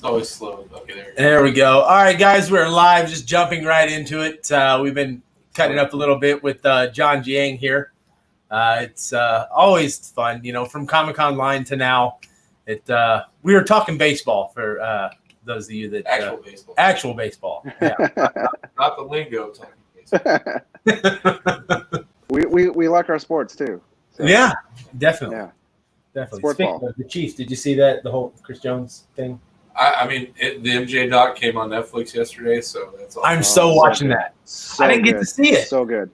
always slow. Okay, there we go. All right, guys, we're live. Just jumping right into it. We've been cutting up a little bit with John Giang here. It's always fun, from Comic-Con line to now. We were talking baseball for those of you that actual baseball. Actual baseball. Yeah. not the lingo talking baseball. we like our sports too. So. Yeah, definitely. Yeah. Definitely. Sport Speaking ball. of the Chiefs, did you see that, the whole Chris Jones thing? I mean, the MJ doc came on Netflix yesterday, so that's all. I'm so watching that. So I didn't get to see it. So good.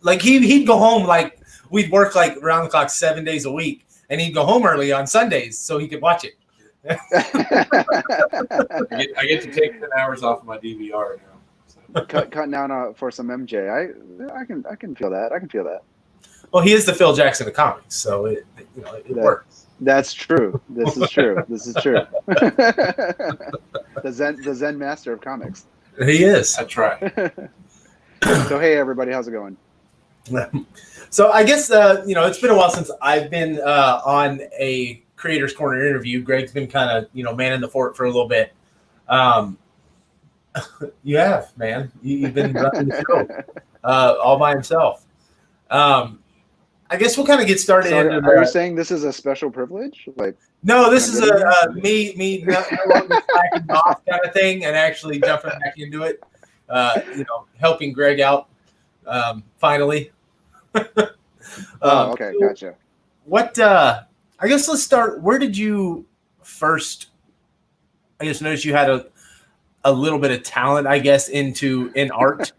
Like he'd go home, like we'd work like around the clock 7 days a week, and he'd go home early on Sundays so he could watch it. I get to take 10 hours off of my DVR now. So. Cutting down for some MJ. I can feel that. I can feel that. Well, he is the Phil Jackson of comics, so it works. That's true. This is true. This is true. the Zen master of comics. He is. I try. So hey everybody, how's it going? So I guess it's been a while since I've been on a Creators Corner interview. Greg's been kind of manning the fort for a little bit. You have, man. You've been running the show all by himself. I guess we'll kind of get started. So are you saying this is a special privilege? Like, no, this is me slacking off kind of thing, and actually jumping back into it. Helping Greg out finally. Okay, gotcha. What? I guess let's start. Where did you first? I guess notice you had a little bit of talent, I guess, in art.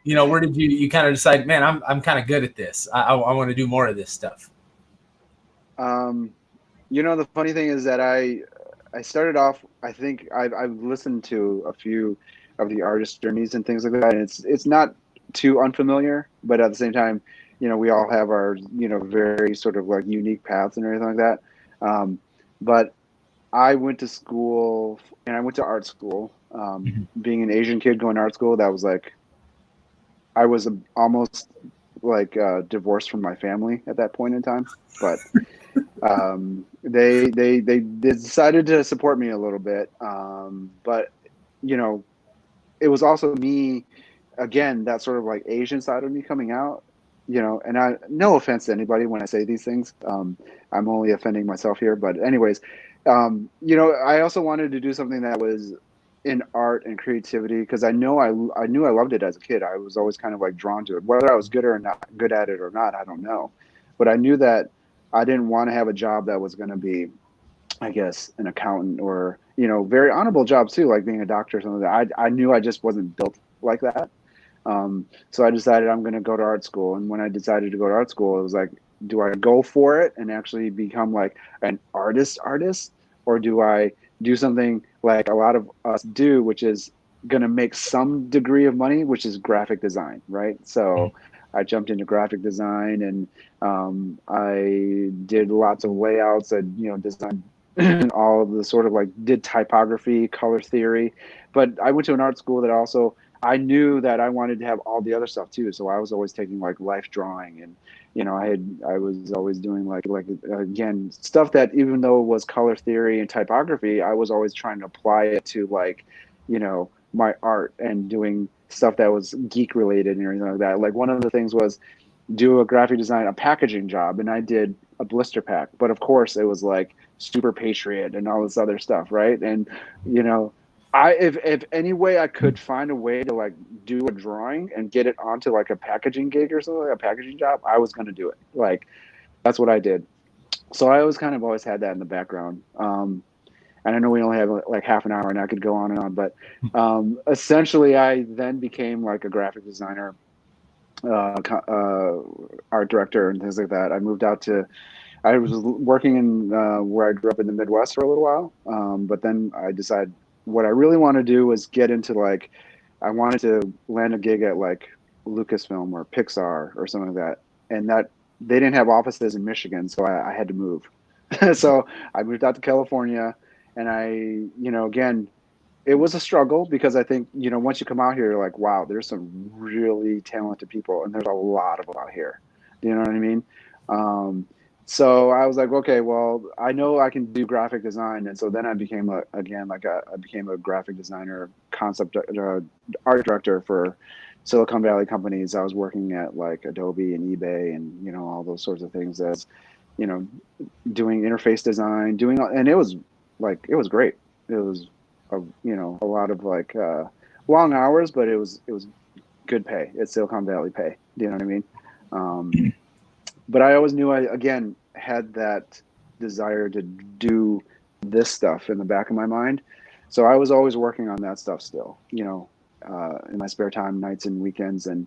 Where did you kind of decide, man, I'm kind of good at this. I want to do more of this stuff. The funny thing is that I started off, I think I've listened to a few of the artist journeys and things like that. And it's not too unfamiliar, but at the same time, we all have our, very sort of like unique paths and everything like that. But I went to school and I went to art school. Being an Asian kid going to art school, that was like, I was almost like divorced from my family at that point in time, but they decided to support me a little bit. But it was also me, again, that sort of like Asian side of me coming out, and I, no offense to anybody when I say these things, I'm only offending myself here, but anyways, I also wanted to do something that was in art and creativity, because I knew I loved it as a kid. I was always kind of like drawn to it. Whether I was good at it or not, I don't know. But I knew that I didn't want to have a job that was going to be, I guess, an accountant or, very honorable jobs too, like being a doctor or something. I knew I just wasn't built like that. So I decided I'm going to go to art school. And when I decided to go to art school, it was like, do I go for it and actually become like an artist, or do I do something like a lot of us do, which is going to make some degree of money, which is graphic design, right? So I jumped into graphic design, and I did lots of layouts. I designed all of the sort of like did typography, color theory, but I went to an art school that also, I knew that I wanted to have all the other stuff too. So I was always taking like life drawing, and I was always doing like again, stuff that even though it was color theory and typography, I was always trying to apply it to like, my art and doing stuff that was geek related and everything like that. Like one of the things was do a graphic design, a packaging job, and I did a blister pack, but of course it was like Super Patriot and all this other stuff, right? And if any way I could find a way to like do a drawing and get it onto like a packaging gig or something, like a packaging job, I was going to do it. Like that's what I did. So I always had that in the background. And I know we only have like half an hour and I could go on and on, but essentially I then became like a graphic designer, art director and things like that. I was working in where I grew up in the Midwest for a little while. But then I decided what I really want to do was get into like, I wanted to land a gig at like Lucasfilm or Pixar or something like that. And that they didn't have offices in Michigan. So I had to move. So I moved out to California, and again, it was a struggle because I think, once you come out here, you're like, wow, there's some really talented people and there's a lot of them out here. Do you know what I mean? So I was like, okay, well, I know I can do graphic design, and so then I became I became a graphic designer, concept art director for Silicon Valley companies. I was working at like Adobe and eBay, and all those sorts of things as you know doing interface design, and it was great. It was a lot of like long hours, but it was good pay. It's Silicon Valley pay. Do you know what I mean? But I always knew I, again, had that desire to do this stuff in the back of my mind. So I was always working on that stuff still, in my spare time, nights and weekends. And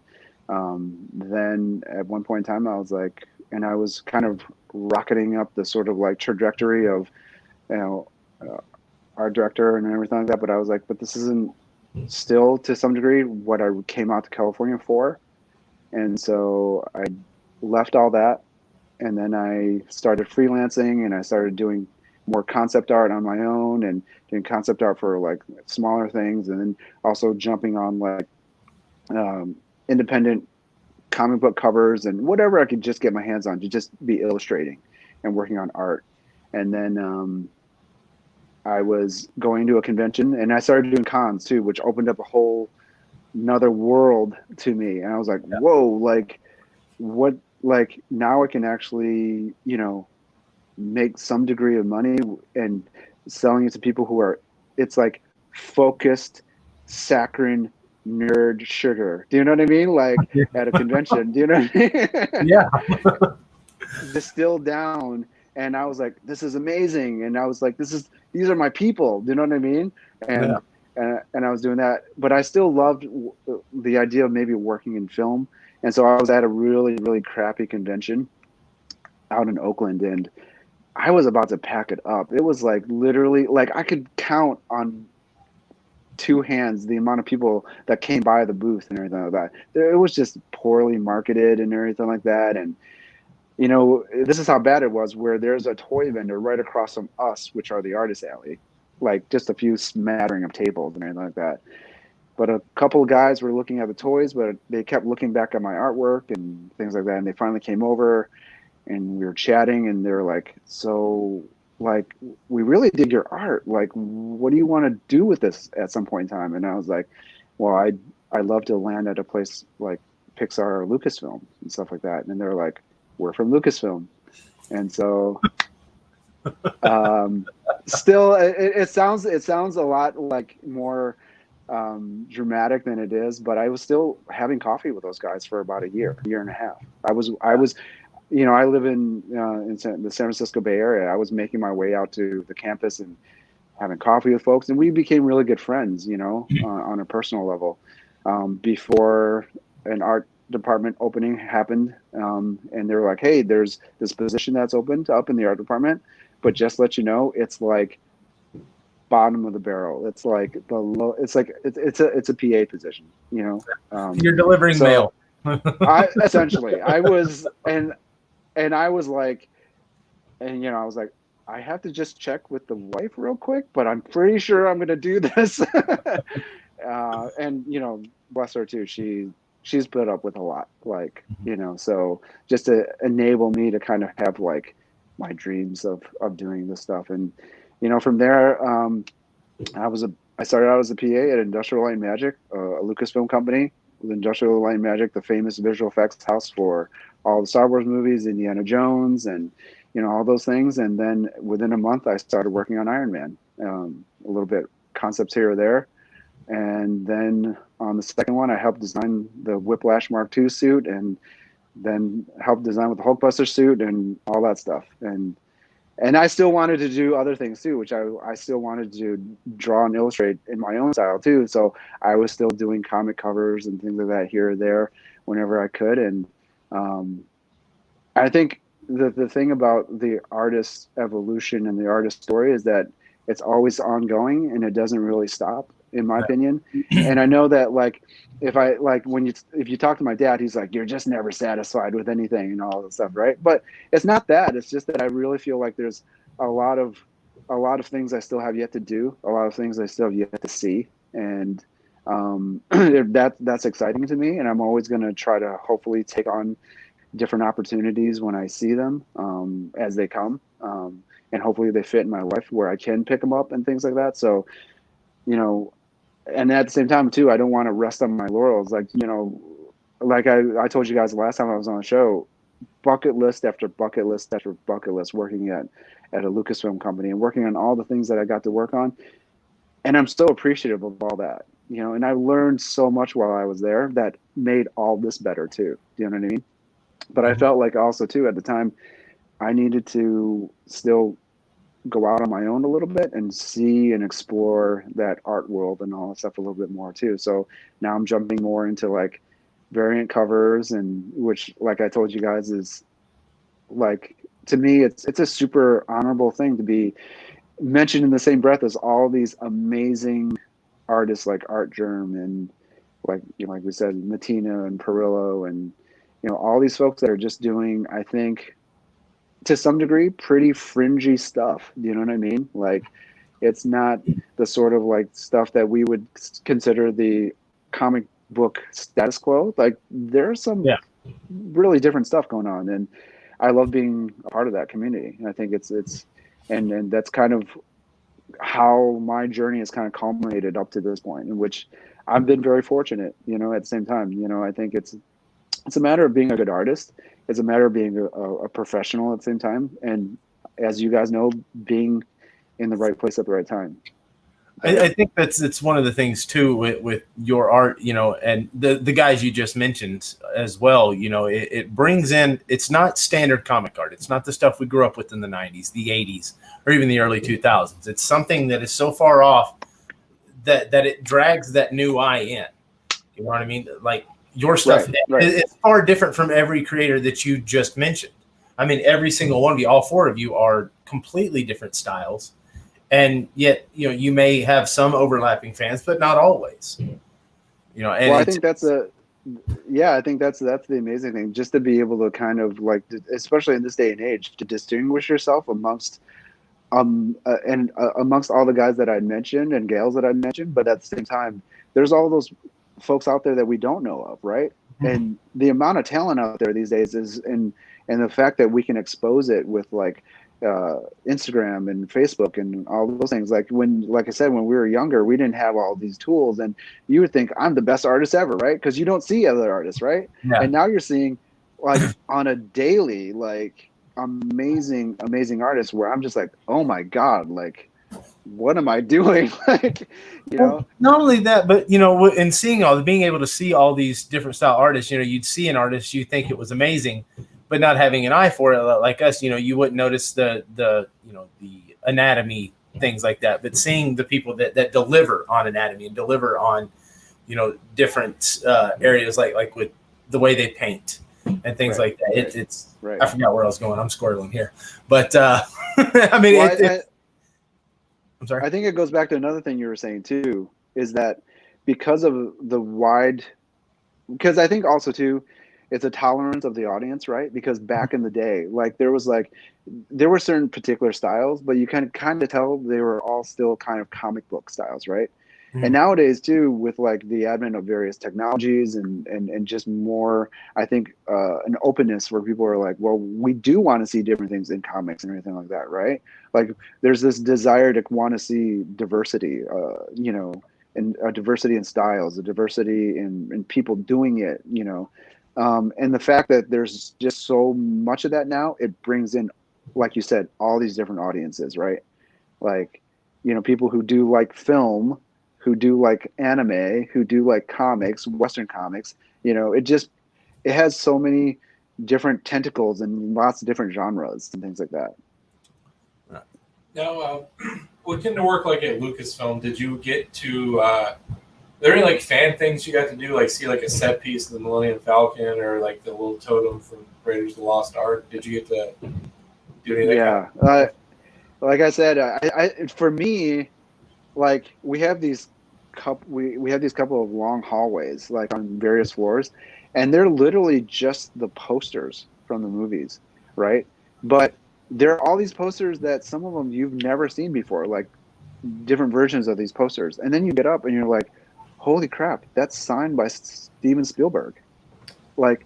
then at one point in time, I was like, and I was kind of rocketing up the sort of like trajectory of, you know, art director and everything like that. But I was like, but this isn't still to some degree what I came out to California for. And so I left all that, and then I started freelancing, and I started doing more concept art on my own and doing concept art for like smaller things, and then also jumping on like independent comic book covers and whatever I could just get my hands on to just be illustrating and working on art. And then I was going to a convention, and I started doing cons too, which opened up a whole another world to me. And I was like, whoa, like what, like now I can actually, make some degree of money and selling it to people who are, it's like focused, saccharine nerd sugar. Do you know what I mean? Like at a convention, do you know what I mean? Yeah. Distilled down. And I was like, this is amazing. And I was like, these are my people. Do you know what I mean? And, and I was doing that, but I still loved the idea of maybe working in film. And so I was at a really, really crappy convention out in Oakland, and I was about to pack it up. It was like literally, like I could count on two hands the amount of people that came by the booth and everything like that. It was just poorly marketed and everything like that. And this is how bad it was, where there's a toy vendor right across from us, which are the artist alley, like just a few smattering of tables and everything like that. But a couple of guys were looking at the toys, but they kept looking back at my artwork and things like that. And they finally came over, and we were chatting, and they were like, so like, we really dig your art. Like, what do you want to do with this at some point in time? And I was like, well, I'd love to land at a place like Pixar or Lucasfilm and stuff like that. And they're like, we're from Lucasfilm. And so still it sounds a lot like more dramatic than it is, but I was still having coffee with those guys for about a year and a half. I was I live in the San Francisco Bay Area. I was making my way out to the campus and having coffee with folks, and we became really good friends, on a personal level, before an art department opening happened. And they were like, hey, there's this position that's opened up in the art department, but just let you know, it's like bottom of the barrel. It's like the low, it's like, it's a PA position, You're delivering mail. I was, and I was like, and I was like, I have to just check with the wife real quick, but I'm pretty sure I'm going to do this. And bless her too. She's put up with a lot, like, so just to enable me to kind of have like my dreams of doing this stuff. And, from there, I started out as a PA at Industrial Light and Magic, a Lucasfilm company. With Industrial Light and Magic, the famous visual effects house for all the Star Wars movies, Indiana Jones, and all those things. And then within a month, I started working on Iron Man, a little bit concepts here or there. And then on the second one, I helped design the Whiplash Mark II suit, and then helped design with the Hulkbuster suit and all that stuff. And I still wanted to do other things too, which I still wanted to draw and illustrate in my own style too. So I was still doing comic covers and things like that here or there whenever I could. And I think the thing about the artist's evolution and the artist's story is that it's always ongoing and it doesn't really stop, in my opinion. And I know that, like, if you talk to my dad, he's like, you're just never satisfied with anything and all that stuff, right? But it's not that. It's just that I really feel like there's a lot of things I still have yet to do, a lot of things I still have yet to see, and that's exciting to me. And I'm always going to try to hopefully take on different opportunities when I see them, as they come. And hopefully they fit in my life where I can pick them up and things like that. So, you know, and at the same time too, I don't want to rest on my laurels. Like, you know, like I told you guys the last time I was on the show, bucket list after bucket list after bucket list, working at a Lucasfilm company and working on all the things that I got to work on. And I'm so appreciative of all that, you know, and I learned so much while I was there that made all this better too. Do you know what I mean? But I felt like also too, at the time, I needed to still go out on my own a little bit and see and explore that art world and all that stuff a little bit more too. So now I'm jumping more into like variant covers, and which, like I told you guys, is like, to me, it's a super honorable thing to be mentioned in the same breath as all these amazing artists like Art Germ and, like, you know, like we said, Matina and Perillo, and, you know, all these folks that are just doing, I think, to some degree, pretty fringy stuff. Do you know what I mean? Like, it's not the sort of like stuff that we would consider the comic book status quo. Like, there's some Yeah. really different stuff going on, and I love being a part of that community. And I think it's and that's kind of how my journey has kind of culminated up to this point, in which I've been very fortunate. You know, at the same time, you know, I think it's a matter of being a good artist. It's a matter of being a professional at the same time, and as you guys know, being in the right place at the right time. I think it's one of the things too with your art, you know, and the guys you just mentioned as well. You know, it brings in, it's not standard comic art. It's not the stuff we grew up with in the 90s, the 80s, or even the early 2000s. It's something that is so far off that it drags that new eye in. You know what I mean? Like your stuff, Right. It's far different from every creator that you just mentioned. I mean, every single one of you, all four of you, are completely different styles. And yet, you know, you may have some overlapping fans, but not always. You know, and Well, I think that's I think that's the amazing thing, just to be able to kind of like, especially in this day and age, to distinguish yourself amongst amongst all the guys that I'd mentioned and gals that I'd mentioned, but at the same time, there's all those folks out there that we don't know of, right? And the amount of talent out there these days is, and the fact that we can expose it with like Instagram and Facebook and all those things. Like like I said, when we were younger, we didn't have all these tools, and you would think I'm the best artist ever, right? Because you don't see other artists, right? Yeah. And now you're seeing, like, on a daily, like, amazing artists where I'm just like, oh my God, like, what am I doing? Like, you know, well, not only that, but you know, and being able to see all these different style artists, you know, you'd see an artist, you think it was amazing, but not having an eye for it, like us, you know, you wouldn't notice the you know, the anatomy, things like that. But seeing the people that deliver on anatomy and deliver on, you know, different areas, like with the way they paint and things like that, it's right. I forgot where I was going. I'm squirreling here, but I mean, Well, I'm sorry. I think it goes back to another thing you were saying too, is that because of because I think also too, it's a tolerance of the audience, right? Because back in the day, like, there were certain particular styles, but you can kind of tell they were all still kind of comic book styles, right? And nowadays too, with like the advent of various technologies and just more, I think, an openness where people are like, well, we do want to see different things in comics and everything like that, right? Like, there's this desire to want to see diversity, you know, and a diversity in styles, a diversity in people doing it, you know. And the fact that there's just so much of that now, it brings in, like you said, all these different audiences, right? Like, you know, people who do like film, who do like anime, who do like comics, Western comics, you know, it has so many different tentacles and lots of different genres and things like that. Now, looking to work like at Lucasfilm, did you get to? There any like fan things you got to do, like see like a set piece of the Millennium Falcon or like the little totem from Raiders of the Lost Ark? Did you get to do any of that? Yeah, like I said, I for me, like, we have these couple of long hallways, like, on various floors, and they're literally just the posters from the movies, right? But there are all these posters that some of them you've never seen before, like different versions of these posters, and then you get up and you're like, holy crap, that's signed by Steven Spielberg. Like,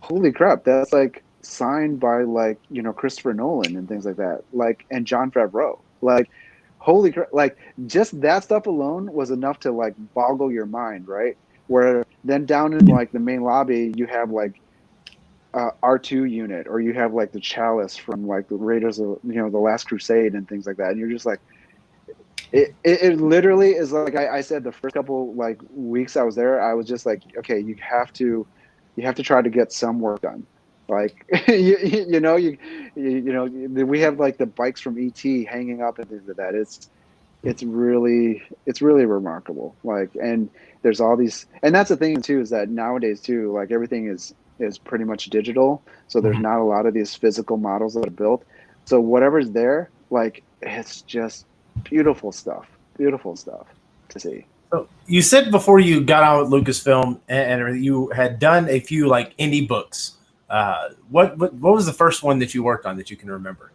holy crap, that's like signed by like, Christopher Nolan and things like that, like, and John Favreau. Like, holy crap, like just that stuff alone was enough to like boggle your mind, right? Where then down in like the main lobby, you have like R2 unit, or you have like the Chalice from like the Raiders of, the Last Crusade and things like that. And you're just like, it literally is like I said, the first couple like weeks I was there, I was just like, okay, you have to try to get some work done. Like, we have like the bikes from ET hanging up and things like that. It's really remarkable. Like, and there's all these, and that's the thing too, is that nowadays too, like everything is pretty much digital. So there's Mhm. not a lot of these physical models that are built. So whatever's there, like it's just beautiful stuff to see. So you said before you got out with Lucasfilm and everything, you had done a few like indie books. What was the first one that you worked on that you can remember?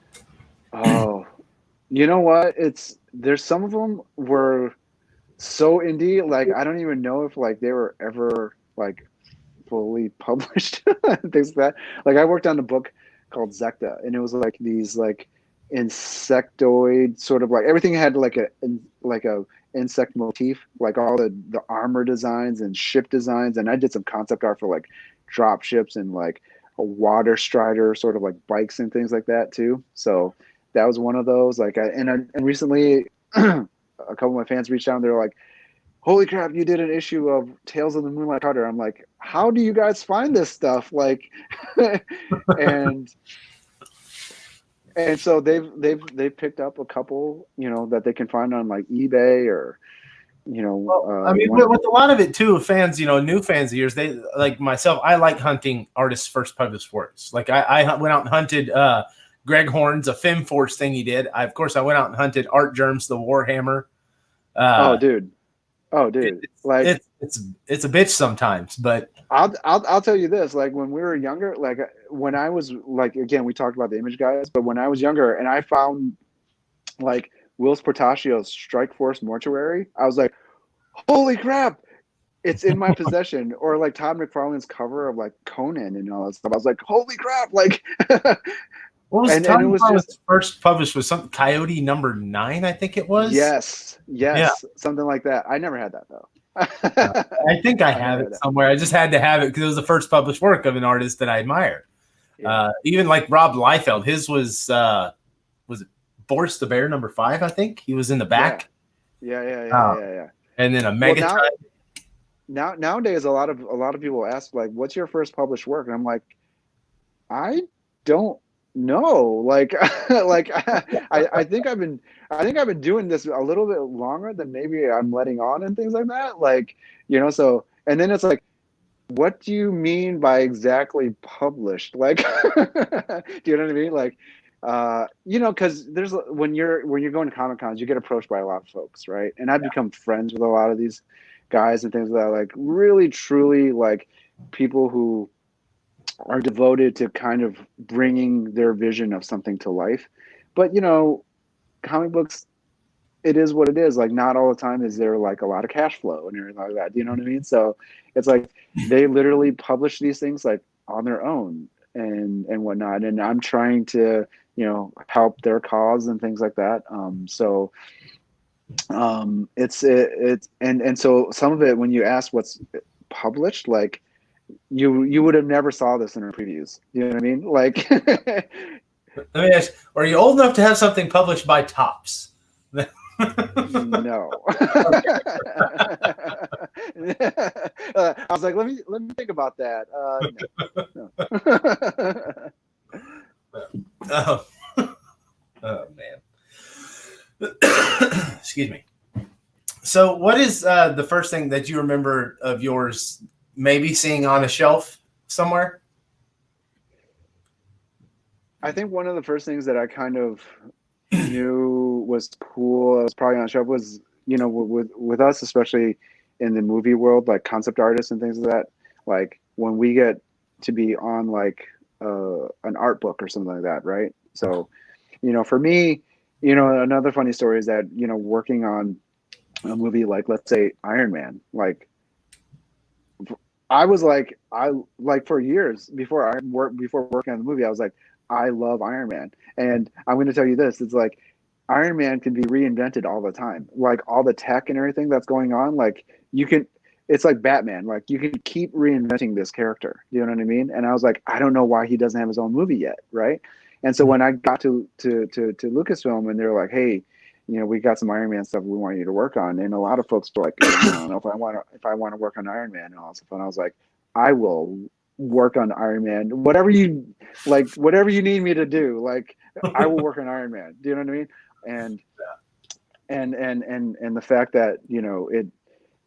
Oh, you know what? There's some of them were so indie, like I don't even know if like they were ever like fully published. Things like that. Like I worked on a book called Zekta, and it was like these like insectoid sort of, like everything had like a insect motif, like all the armor designs and ship designs, and I did some concept art for like drop ships and like a water strider sort of like bikes and things like that too. So that was one of those. Like and recently a couple of my fans reached out and they're like, holy crap, you did an issue of Tales of the Moonlight Cutter. I'm like, how do you guys find this stuff? Like, and so they've picked up a couple, that they can find on like eBay or, Well, I mean, one. with a lot of it too, fans, new fans of yours, they like myself. I like hunting artists' first published works. Like I went out and hunted Greg Horn's a FemForce thing he did. Of course, I went out and hunted Art Germ's the Warhammer. Oh, Uh, dude. Oh, dude. Like, it's a bitch sometimes, but I'll tell you this, like when we were younger, like when I was like, again, we talked about the image guys, but when I was younger and I found like Will's Portacio's Strike Force Mortuary, I was like, holy crap, it's in my possession. Or like Todd McFarlane's cover of like Conan and all that stuff. I was like, holy crap, like what was and it Tom was just, Farley's first published was something Coyote number 9, I think it was. yes, Yeah, something like that. I never had that though. I think I I have never it had that. somewhere. I just had to have it because it was the first published work of an artist that I admire. Yeah. Even like Rob Liefeld, his was it Boris the Bear number 5? I think he was in the Yeah. back. Yeah. And then a Well, Megatron. nowadays a lot of people ask like, what's your first published work? And I'm like, I don't know. Like like I think I've been doing this a little bit longer than maybe I'm letting on and things like that. Like, so, and then it's like, what do you mean by exactly published? Like, do you know what I mean? Like, because there's when you're going to Comic Cons, you get approached by a lot of folks, right? And I've become friends with a lot of these guys and things like that, like really truly like people who are devoted to kind of bringing their vision of something to life. But comic books, it is what it is. Like not all the time is there like a lot of cash flow and everything like that. Do you know what I mean? So it's like they literally publish these things like on their own and whatnot. And I'm trying to help their cause and things like that. So it's and so some of it, when you ask what's published, like you would have never saw this in our previews. You know what I mean? Like, Let me ask, are you old enough to have something published by Tops? no. I was like, let me think about that. No. Oh, oh man. Excuse me. So, what is the first thing that you remember of yours maybe seeing on a shelf somewhere? I think one of the first things that I kind of knew was cool, I was probably on a shelf, was with us, especially in the movie world, like concept artists and things like that. Like when we get to be on like an art book or something like that, right? So, for me, another funny story is that working on a movie like, let's say, Iron Man, like I was like, I like for years before working on the movie, I was like, I love Iron Man, and I'm going to tell you this: it's like Iron Man can be reinvented all the time, like all the tech and everything that's going on. Like you can, it's like Batman, like you can keep reinventing this character. You know what I mean? And I was like, I don't know why he doesn't have his own movie yet, right? And so when I got to Lucasfilm and they're like, hey, we got some Iron Man stuff we want you to work on. And a lot of folks were like, I don't know if I want to work on Iron Man and all that stuff. And I was like, I will work on Iron Man. Whatever you need me to do, like I will work on Iron Man. Do you know what I mean? And and the fact that,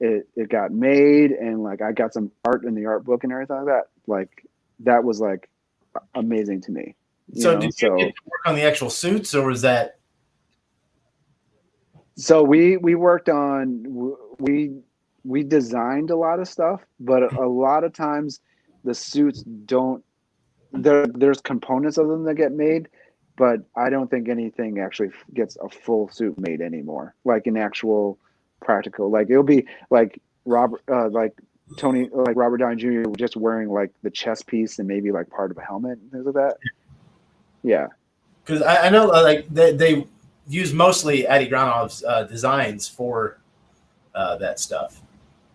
it got made and like I got some art in the art book and everything like that, like that was like amazing to me. So did you get to work on the actual suits, or was that? So we worked on we designed a lot of stuff, but a lot of times the suits don't there's components of them that get made, but I don't think anything actually gets a full suit made anymore. Like an actual practical, like it'll be like Robert Downey Jr. just wearing like the chest piece and maybe like part of a helmet and things like that. Yeah. Because I know like they use mostly Adi Granov's designs for that stuff.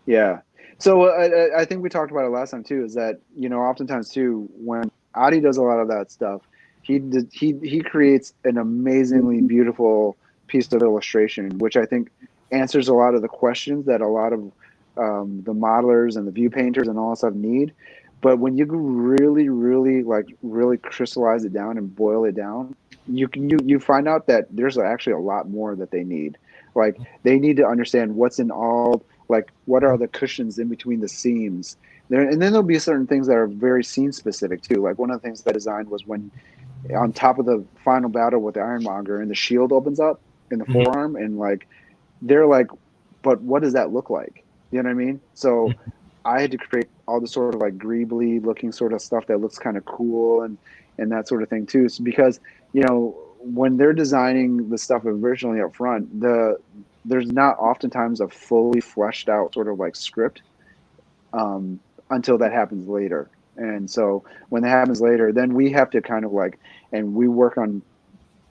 Yeah. So I think we talked about it last time too, is that, oftentimes too, when Adi does a lot of that stuff, he creates an amazingly beautiful piece of illustration, which I think answers a lot of the questions that a lot of the modelers and the view painters and all that stuff need. But when you really, really really crystallize it down and boil it down, you find out that there's actually a lot more that they need. Like they need to understand what's in all, like what are the cushions in between the seams there, and then there'll be certain things that are very scene specific too. Like one of the things that I designed was when on top of the final battle with the Ironmonger and the shield opens up in the forearm, and like they're like, but what does that look like? You know what I mean? So I had to create all the sort of like greebly looking sort of stuff that looks kind of cool and that sort of thing too. So because, when they're designing the stuff originally up front, there's not oftentimes a fully fleshed out sort of like script until that happens later. And so when that happens later, then we have to kind of like, and we work on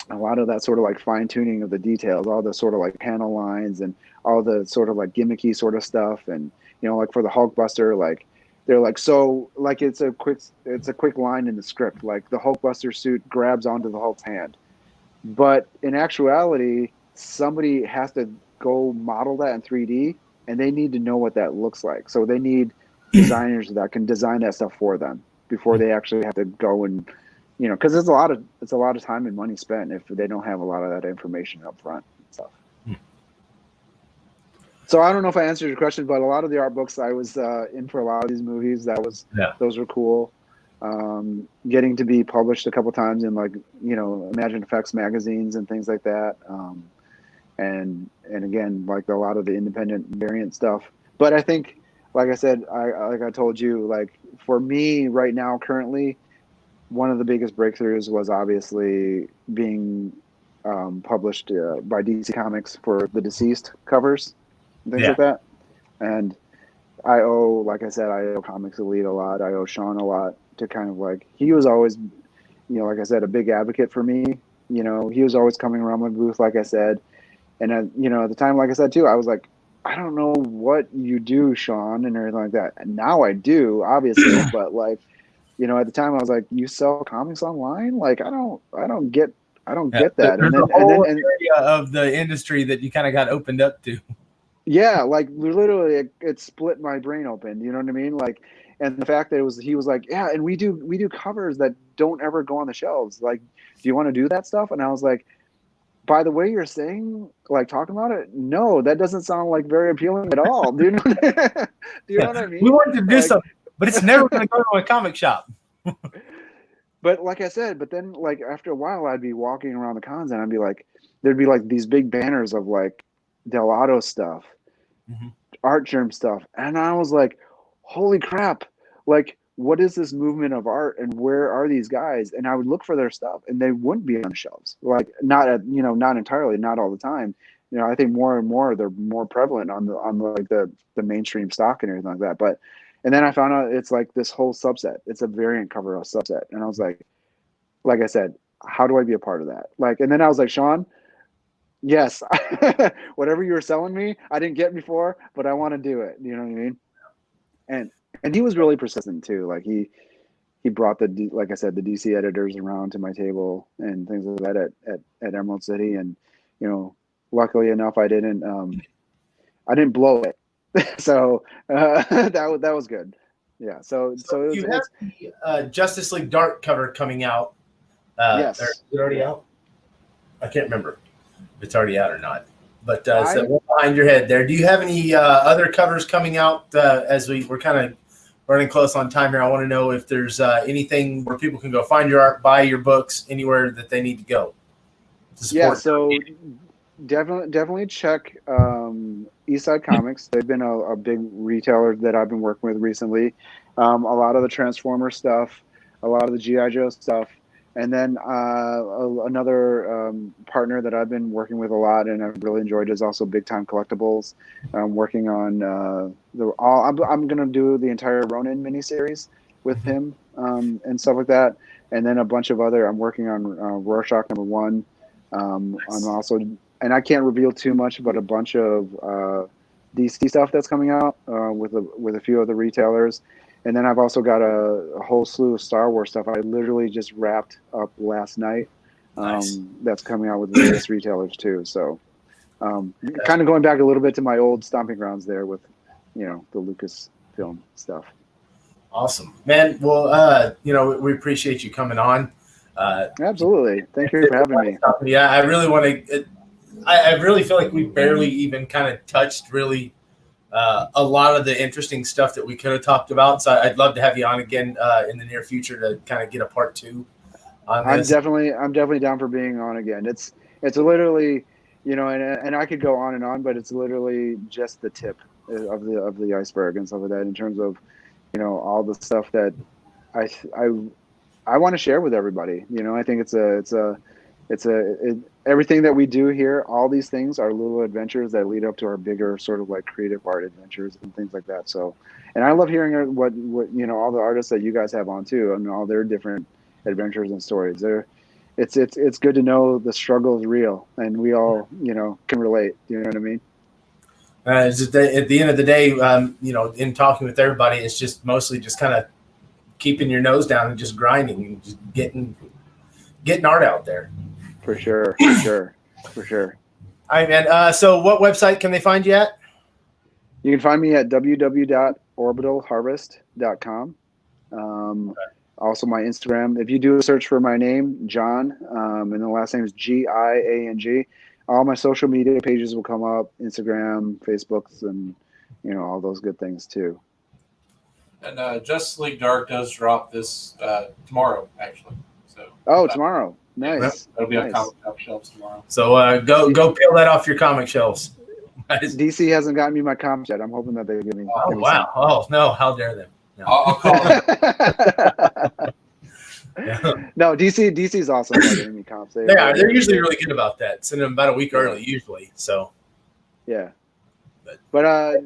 a lot of that sort of like fine tuning of the details, all the sort of like panel lines and all the sort of like gimmicky sort of stuff. And, like for the Hulkbuster, like they're like, so like it's a quick line in the script. Like the Hulkbuster suit grabs onto the Hulk's hand. But in actuality, somebody has to go model that in 3D, and they need to know what that looks like. So they need designers that can design that stuff for them before they actually have to go and, because it's a lot of time and money spent if they don't have a lot of that information up front and stuff. So I don't know if I answered your question, but a lot of the art books I was in for a lot of these movies. Those were cool. Getting to be published a couple times in like Imagine Effects magazines and things like that, and again like a lot of the independent variant stuff. But I think, like I said, I told you, like for me right now currently, one of the biggest breakthroughs was obviously being published by DC Comics for the Deceased covers and things like that. And I owe Comics Elite a lot. I owe Sean a lot to kind of like, he was always, like I said, a big advocate for me. He was always coming around my booth, like I said. And, at the time, like I said, too, I was like, I don't know what you do, Sean, and everything like that. And now I do, obviously. But like, at the time I was like, you sell comics online? Like, I don't get that. There's a whole area of the industry that you kind of got opened up to. Yeah, like literally, it split my brain open. You know what I mean? Like, and the fact that he was like, yeah, and we do covers that don't ever go on the shelves. Like, do you want to do that stuff? And I was like, by the way you're saying, like talking about it, no, that doesn't sound like very appealing at all. Do you know? Do you know what I mean? We wanted to do something, but it's never going to go to a comic shop. But like I said, but then like after a while, I'd be walking around the cons and I'd be like, there'd be like these big banners of like Delato stuff, Art Germ stuff, and I was like, holy crap! Like, what is this movement of art, and where are these guys? And I would look for their stuff, and they wouldn't be on the shelves. Like, not entirely, not all the time. I think more and more they're more prevalent on the mainstream stock and everything like that. But And then I found out it's like this whole subset. It's a variant cover subset. And I was like I said, how do I be a part of that? Like, and then I was like, Sean, yes, whatever you were selling me, I didn't get before, but I want to do it. You know what I mean? And he was really persistent too. Like he brought like I said, the DC editors around to my table and things like that at Emerald City. And, you know, luckily enough, I didn't blow it. So that was good. Yeah. So it was, you have the Justice League Dark cover coming out. Yes. Is it already out? I can't remember if it's already out or not. But so behind your head there, do you have any other covers coming out as we're kind of running close on time here? I want to know if there's anything where people can go find your art, buy your books, anywhere that they need to go to support. Yeah, so definitely check Eastside Comics. They've been a big retailer that I've been working with recently. A lot of the Transformer stuff, a lot of the G.I. Joe stuff. And then another partner that I've been working with a lot and I've really enjoyed is also Big Time Collectibles. I'm working on I'm going to do the entire Ronin miniseries with him and stuff like that. And then a bunch of other. I'm working on Rorschach #1. I'm also, and I can't reveal too much, but a bunch of DC stuff that's coming out with a few other retailers. And then I've also got a whole slew of Star Wars stuff. I literally just wrapped up last night. Nice. That's coming out with various retailers too. So kind of going back a little bit to my old stomping grounds there with, you know, the Lucasfilm stuff. Awesome, man. Well, you know, we appreciate you coming on. Absolutely. Thank you for having me. Yeah, I really want to. I really feel like we barely even kind of touched really a lot of the interesting stuff that we could have talked about. So I'd love to have you on again in the near future to kind of get a part 2 on this. I'm definitely down for being on again. It's literally, you know, and I could go on and on, but it's literally just the tip of the iceberg and stuff like that in terms of, you know, all the stuff that I want to share with everybody. You know, I think everything that we do here, all these things are little adventures that lead up to our bigger sort of like creative art adventures and things like that. So, and I love hearing what you know, all the artists that you guys have on too, and all their different adventures and stories. It's good to know the struggle is real, and we all, you know, can relate. You know what I mean? At the end of the day, you know, in talking with everybody, it's just mostly just kind of keeping your nose down and just grinding and just getting art out there. For sure. All right, man. So what website can they find you at? You can find me at www.orbitalharvest.com. Also my Instagram. If you do a search for my name, John, and the last name is Giang, all my social media pages will come up, Instagram, Facebooks, and, you know, all those good things too. And Justice League Dark does drop this tomorrow, actually. So tomorrow. Nice. It'll be on comic shop shelves tomorrow. So go peel that off your comic shelves. DC hasn't gotten me my comics yet. I'm hoping that they give me. Oh, wow. Oh, no. How dare them? No. I'll call them. No, DC's awesome about getting me comps. They're usually really good about that. Send them about a week early, usually. So, yeah. But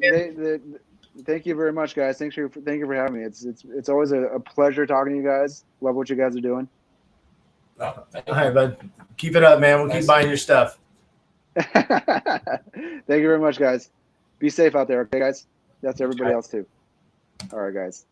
thank you very much, guys. Thank you for having me. It's always a pleasure talking to you guys. Love what you guys are doing. All right, bud. Keep it up, man. We'll keep buying your stuff. Thank you very much, guys. Be safe out there, okay, guys? That's everybody else too. All right, guys.